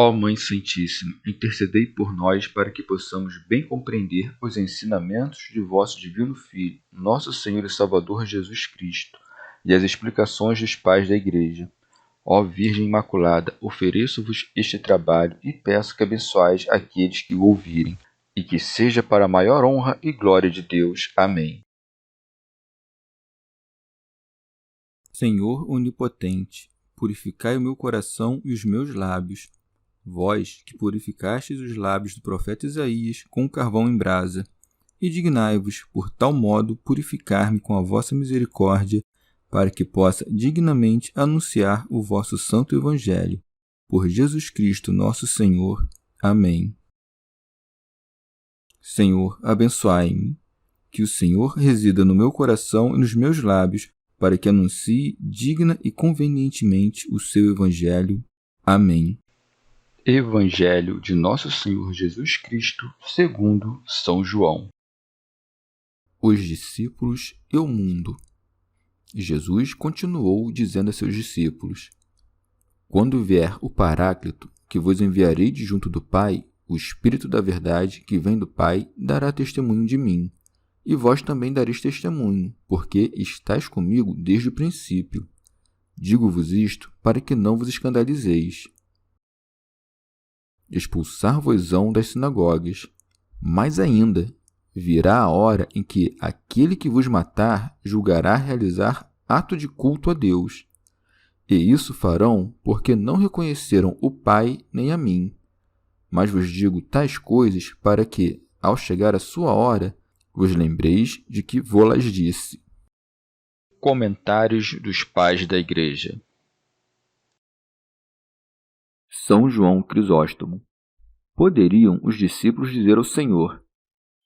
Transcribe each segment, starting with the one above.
Ó Mãe Santíssima, intercedei por nós para que possamos bem compreender os ensinamentos de vosso Divino Filho, nosso Senhor e Salvador Jesus Cristo, e as explicações dos pais da Igreja. Ó Virgem Imaculada, ofereço-vos este trabalho e peço que abençoais aqueles que o ouvirem, e que seja para a maior honra e glória de Deus. Amém. Senhor onipotente, purificai o meu coração e os meus lábios. Vós, que purificastes os lábios do profeta Isaías com carvão em brasa, e dignai-vos, por tal modo, purificar-me com a vossa misericórdia, para que possa dignamente anunciar o vosso santo Evangelho. Por Jesus Cristo, nosso Senhor. Amém. Senhor, abençoai-me. Que o Senhor resida no meu coração e nos meus lábios, para que anuncie digna e convenientemente o seu Evangelho. Amém. Evangelho de Nosso Senhor Jesus Cristo, segundo São João. Os discípulos e o mundo. Jesus continuou dizendo a seus discípulos: Quando vier o Paráclito, que vos enviarei de junto do Pai, o Espírito da Verdade, que vem do Pai, dará testemunho de mim. E vós também dareis testemunho, porque estáis comigo desde o princípio. Digo-vos isto para que não vos escandalizeis. Expulsar-vos-ão das sinagogas. Mais ainda, virá a hora em que aquele que vos matar julgará realizar ato de culto a Deus. E isso farão porque não reconheceram o Pai nem a mim. Mas vos digo tais coisas para que, ao chegar a sua hora, vos lembreis de que vô-las disse. Comentários dos Pais da Igreja. São João Crisóstomo. Poderiam os discípulos dizer ao Senhor: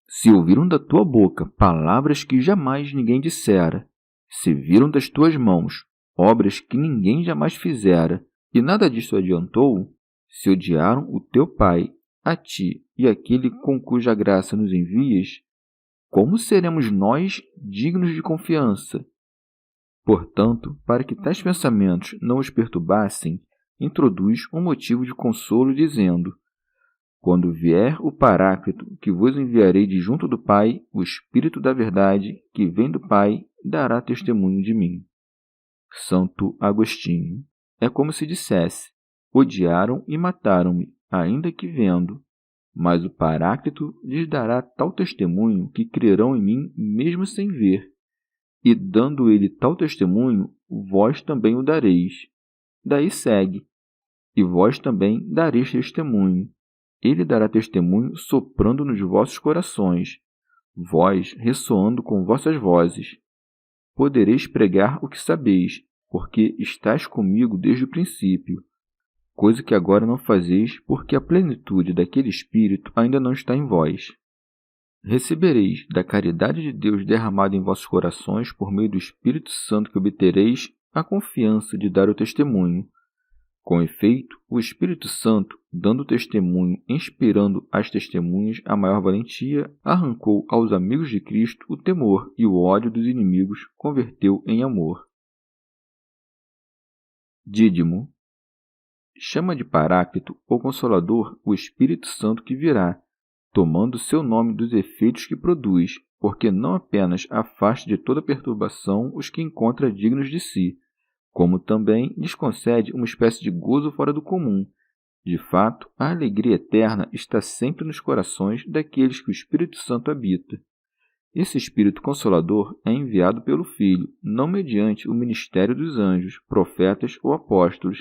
Se ouviram da tua boca palavras que jamais ninguém dissera, se viram das tuas mãos obras que ninguém jamais fizera, e nada disso adiantou, se odiaram o teu Pai, a ti e aquele com cuja graça nos envias, como seremos nós dignos de confiança? Portanto, para que tais pensamentos não os perturbassem, introduz um motivo de consolo, dizendo: Quando vier o Paráclito, que vos enviarei de junto do Pai, o Espírito da Verdade, que vem do Pai, dará testemunho de mim. Santo Agostinho. É como se dissesse: odiaram e mataram-me, ainda que vendo. Mas o Paráclito lhes dará tal testemunho que crerão em mim mesmo sem ver. E dando ele tal testemunho, vós também o dareis. Daí segue: e vós também dareis testemunho. Ele dará testemunho soprando nos vossos corações, vós ressoando com vossas vozes. Podereis pregar o que sabeis, porque estáis comigo desde o princípio, coisa que agora não fazeis, porque a plenitude daquele Espírito ainda não está em vós. Recebereis da caridade de Deus derramada em vossos corações por meio do Espírito Santo que obtereis a confiança de dar o testemunho. Com efeito, o Espírito Santo, dando testemunho, inspirando às testemunhas a maior valentia, arrancou aos amigos de Cristo o temor e o ódio dos inimigos, converteu em amor. Dídimo. Chama de Paráclito ou Consolador o Espírito Santo que virá, tomando seu nome dos efeitos que produz, porque não apenas afasta de toda perturbação os que encontra dignos de si, como também lhes concede uma espécie de gozo fora do comum. De fato, a alegria eterna está sempre nos corações daqueles que o Espírito Santo habita. Esse Espírito Consolador é enviado pelo Filho, não mediante o ministério dos anjos, profetas ou apóstolos,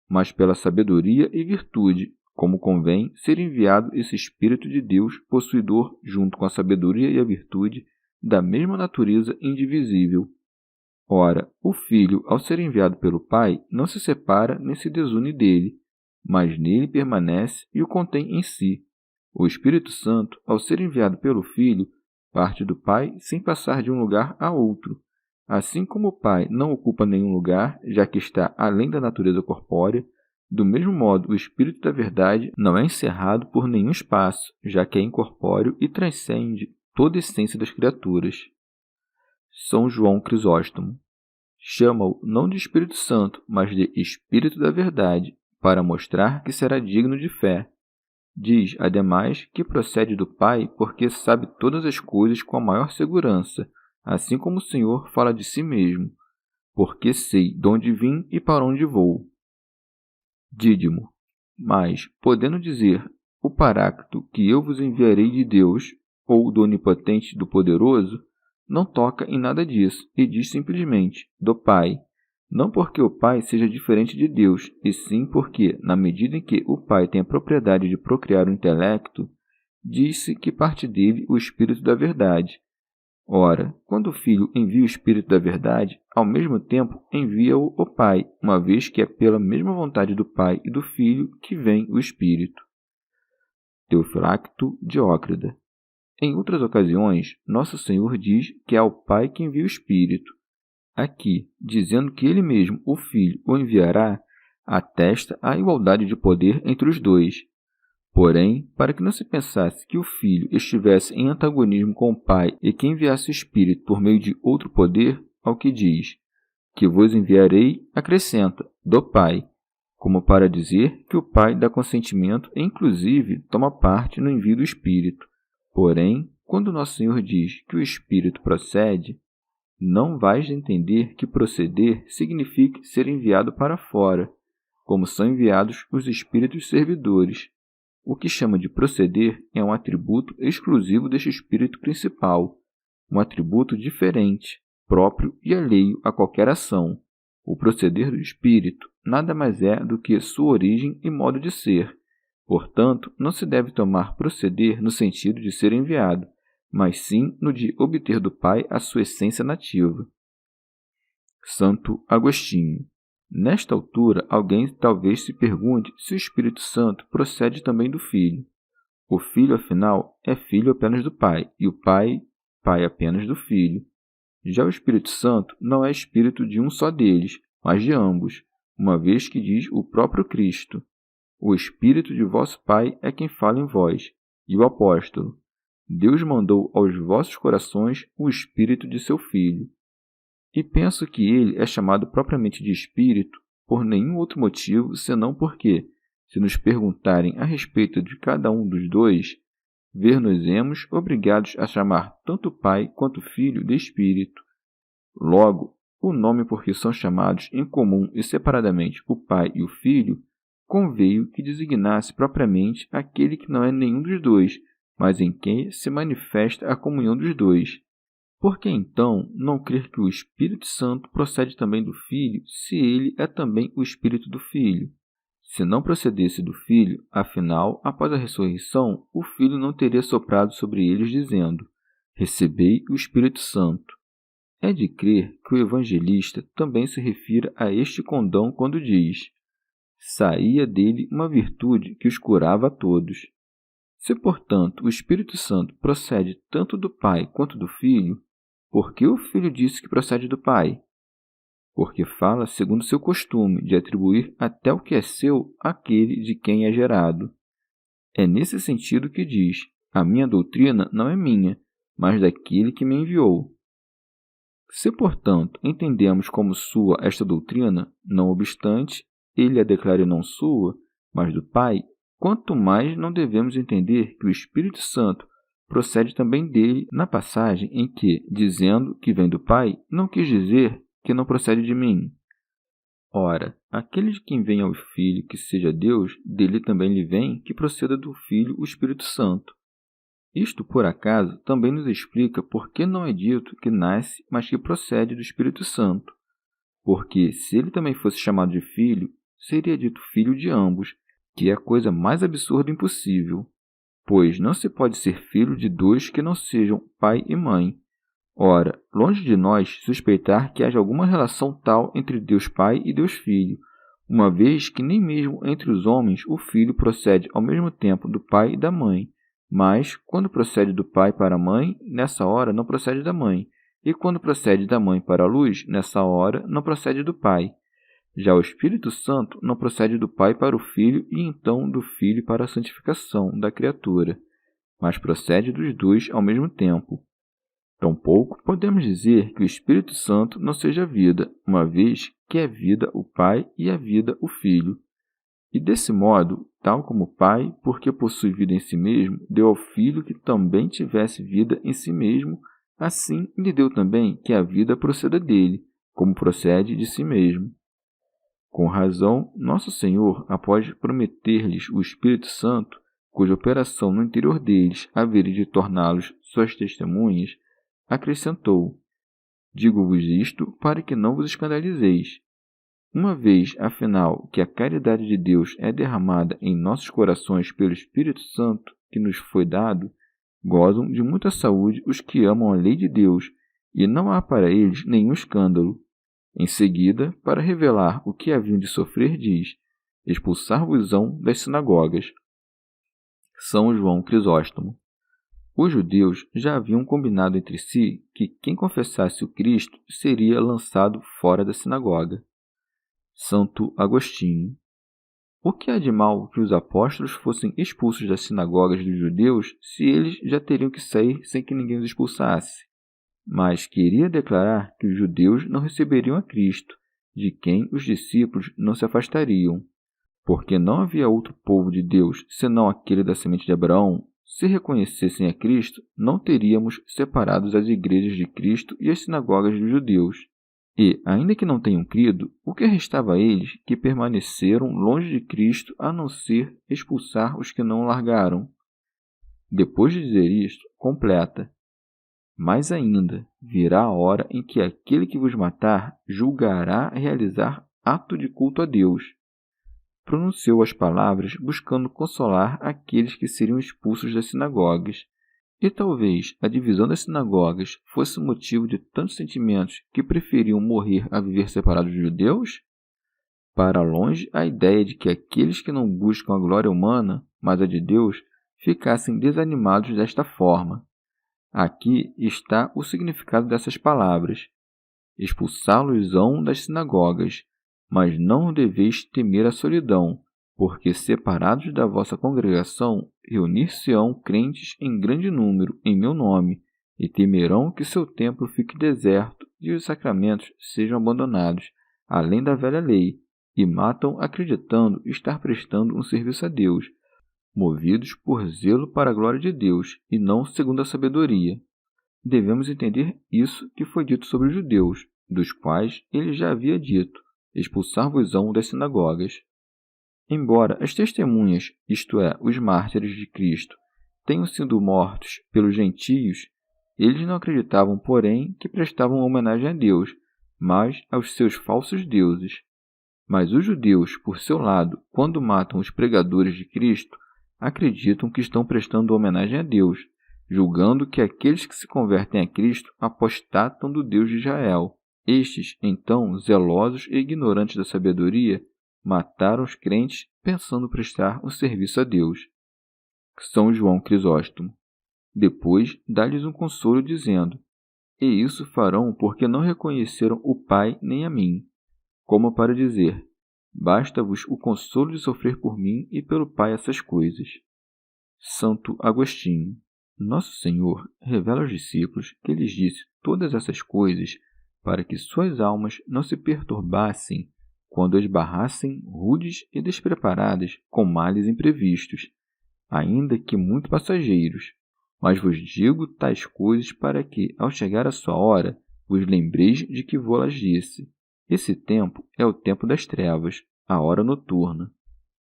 mas pela sabedoria e virtude, como convém ser enviado esse Espírito de Deus, possuidor, junto com a sabedoria e a virtude, da mesma natureza indivisível. Ora, o Filho, ao ser enviado pelo Pai, não se separa nem se desune dele, mas nele permanece e o contém em si. O Espírito Santo, ao ser enviado pelo Filho, parte do Pai sem passar de um lugar a outro. Assim como o Pai não ocupa nenhum lugar, já que está além da natureza corpórea, do mesmo modo o Espírito da Verdade não é encerrado por nenhum espaço, já que é incorpóreo e transcende toda a essência das criaturas. São João Crisóstomo. Chama-o não de Espírito Santo, mas de Espírito da Verdade, para mostrar que será digno de fé. Diz, ademais, que procede do Pai porque sabe todas as coisas com a maior segurança, assim como o Senhor fala de si mesmo, porque sei de onde vim e para onde vou. Dídimo. Mas, podendo dizer, o Paráclito que eu vos enviarei de Deus, ou do Onipotente do Poderoso, não toca em nada disso, e diz simplesmente, do Pai, não porque o Pai seja diferente de Deus, e sim porque, na medida em que o Pai tem a propriedade de procriar o intelecto, diz-se que parte dele o Espírito da Verdade. Ora, quando o Filho envia o Espírito da Verdade, ao mesmo tempo envia-o o Pai, uma vez que é pela mesma vontade do Pai e do Filho que vem o Espírito. Teofilacto Diócrida. Em outras ocasiões, Nosso Senhor diz que é ao Pai que envia o Espírito. Aqui, dizendo que Ele mesmo, o Filho, o enviará, atesta a igualdade de poder entre os dois. Porém, para que não se pensasse que o Filho estivesse em antagonismo com o Pai e que enviasse o Espírito por meio de outro poder, ao que diz, que vos enviarei, acrescenta, do Pai, como para dizer que o Pai dá consentimento e, inclusive, toma parte no envio do Espírito. Porém, quando Nosso Senhor diz que o Espírito procede, não vais entender que proceder signifique ser enviado para fora, como são enviados os Espíritos servidores. O que chama de proceder é um atributo exclusivo deste Espírito principal, um atributo diferente, próprio e alheio a qualquer ação. O proceder do Espírito nada mais é do que sua origem e modo de ser. Portanto, não se deve tomar proceder no sentido de ser enviado, mas sim no de obter do Pai a sua essência nativa. Santo Agostinho. Nesta altura, alguém talvez se pergunte se o Espírito Santo procede também do Filho. O Filho, afinal, é filho apenas do Pai, e o Pai, Pai apenas do Filho. Já o Espírito Santo não é espírito de um só deles, mas de ambos, uma vez que diz o próprio Cristo: o Espírito de vosso Pai é quem fala em vós. E o apóstolo: Deus mandou aos vossos corações o Espírito de seu Filho. E penso que ele é chamado propriamente de Espírito por nenhum outro motivo senão porque, se nos perguntarem a respeito de cada um dos dois, ver-nos-emos obrigados a chamar tanto o Pai quanto o Filho de Espírito. Logo, o nome por que são chamados em comum e separadamente o Pai e o Filho conveio que designasse propriamente aquele que não é nenhum dos dois, mas em quem se manifesta a comunhão dos dois. Por que então não crer que o Espírito Santo procede também do Filho, se ele é também o Espírito do Filho? Se não procedesse do Filho, afinal, após a ressurreição, o Filho não teria soprado sobre eles, dizendo: recebei o Espírito Santo. É de crer que o evangelista também se refira a este condão quando diz: saía dele uma virtude que os curava a todos. Se, portanto, o Espírito Santo procede tanto do Pai quanto do Filho, por que o Filho disse que procede do Pai? Porque fala segundo seu costume de atribuir até o que é seu àquele de quem é gerado. É nesse sentido que diz: a minha doutrina não é minha, mas daquele que me enviou. Se, portanto, entendemos como sua esta doutrina, não obstante ele a declare não sua, mas do Pai, quanto mais não devemos entender que o Espírito Santo procede também dele na passagem em que, dizendo que vem do Pai, não quis dizer que não procede de mim. Ora, aquele de quem vem ao Filho que seja Deus, dele também lhe vem que proceda do Filho o Espírito Santo. Isto, por acaso, também nos explica por que não é dito que nasce, mas que procede do Espírito Santo. Porque, se ele também fosse chamado de Filho, seria dito filho de ambos, que é a coisa mais absurda e impossível. Pois não se pode ser filho de dois que não sejam pai e mãe. Ora, longe de nós suspeitar que haja alguma relação tal entre Deus Pai e Deus Filho, uma vez que nem mesmo entre os homens o Filho procede ao mesmo tempo do pai e da mãe. Mas, quando procede do pai para a mãe, nessa hora não procede da mãe, e quando procede da mãe para a luz, nessa hora não procede do pai. Já o Espírito Santo não procede do Pai para o Filho e então do Filho para a santificação da criatura, mas procede dos dois ao mesmo tempo. Tampouco podemos dizer que o Espírito Santo não seja vida, uma vez que é vida o Pai e é vida o Filho. E desse modo, tal como o Pai, porque possui vida em si mesmo, deu ao Filho que também tivesse vida em si mesmo, assim lhe deu também que a vida proceda dele, como procede de si mesmo. Com razão, Nosso Senhor, após prometer-lhes o Espírito Santo, cuja operação no interior deles haveria de torná-los suas testemunhas, acrescentou: Digo-vos isto para que não vos escandalizeis. Uma vez, afinal, que a caridade de Deus é derramada em nossos corações pelo Espírito Santo que nos foi dado, gozam de muita saúde os que amam a lei de Deus, e não há para eles nenhum escândalo. Em seguida, para revelar o que haviam de sofrer, diz: Expulsar-vos-ão das sinagogas. São João Crisóstomo. Os judeus já haviam combinado entre si que quem confessasse o Cristo seria lançado fora da sinagoga. Santo Agostinho. O que há de mal que os apóstolos fossem expulsos das sinagogas dos judeus se eles já teriam que sair sem que ninguém os expulsasse? Mas queria declarar que os judeus não receberiam a Cristo, de quem os discípulos não se afastariam, porque não havia outro povo de Deus senão aquele da semente de Abraão. Se reconhecessem a Cristo, não teríamos separados as igrejas de Cristo e as sinagogas dos judeus. E, ainda que não tenham crido, o que restava a eles que permaneceram longe de Cristo a não ser expulsar os que não o largaram? Depois de dizer isto, completa: Mais ainda, virá a hora em que aquele que vos matar julgará realizar ato de culto a Deus. Pronunciou as palavras buscando consolar aqueles que seriam expulsos das sinagogas. E talvez a divisão das sinagogas fosse motivo de tantos sentimentos que preferiam morrer a viver separados dos judeus? Para longe a ideia de que aqueles que não buscam a glória humana, mas a de Deus, ficassem desanimados desta forma. Aqui está o significado dessas palavras: expulsá-los-ão das sinagogas, mas não deveis temer a solidão, porque separados da vossa congregação, reunir-se-ão crentes em grande número em meu nome, e temerão que seu templo fique deserto e os sacramentos sejam abandonados, além da velha lei, e matam acreditando estar prestando um serviço a Deus, movidos por zelo para a glória de Deus, e não segundo a sabedoria. Devemos entender isso que foi dito sobre os judeus, dos quais ele já havia dito: expulsar-vos-ão das sinagogas. Embora as testemunhas, isto é, os mártires de Cristo, tenham sido mortos pelos gentios, eles não acreditavam, porém, que prestavam homenagem a Deus, mas aos seus falsos deuses. Mas os judeus, por seu lado, quando matam os pregadores de Cristo, acreditam que estão prestando homenagem a Deus, julgando que aqueles que se convertem a Cristo apostatam do Deus de Israel. Estes, então, zelosos e ignorantes da sabedoria, mataram os crentes pensando prestar um serviço a Deus. São João Crisóstomo. Depois dá-lhes um consolo dizendo: E isso farão porque não reconheceram o Pai nem a mim. Como para dizer: Basta-vos o consolo de sofrer por mim e pelo Pai essas coisas. Santo Agostinho. Nosso Senhor revela aos discípulos que lhes disse todas essas coisas para que suas almas não se perturbassem quando esbarrassem rudes e despreparadas com males imprevistos, ainda que muito passageiros. Mas vos digo tais coisas para que, ao chegar a sua hora, vos lembreis de que vô-las disse. Esse tempo é o tempo das trevas, a hora noturna.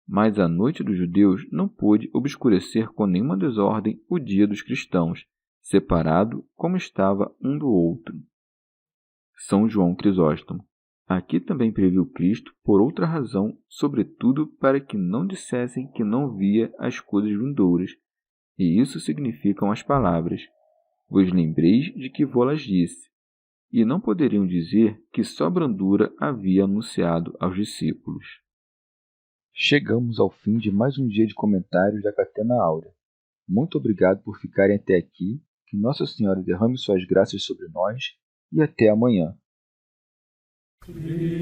Mas a noite dos judeus não pôde obscurecer com nenhuma desordem o dia dos cristãos, separado como estava um do outro. São João Crisóstomo. Aqui também previu Cristo por outra razão, sobretudo para que não dissessem que não via as coisas vindouras, e isso significam as palavras: vos lembreis de que vô-las disse, e não poderiam dizer que só brandura havia anunciado aos discípulos. Chegamos ao fim de mais um dia de comentários da Catena Áurea. Muito obrigado por ficarem até aqui, que Nossa Senhora derrame suas graças sobre nós e até amanhã. Christus,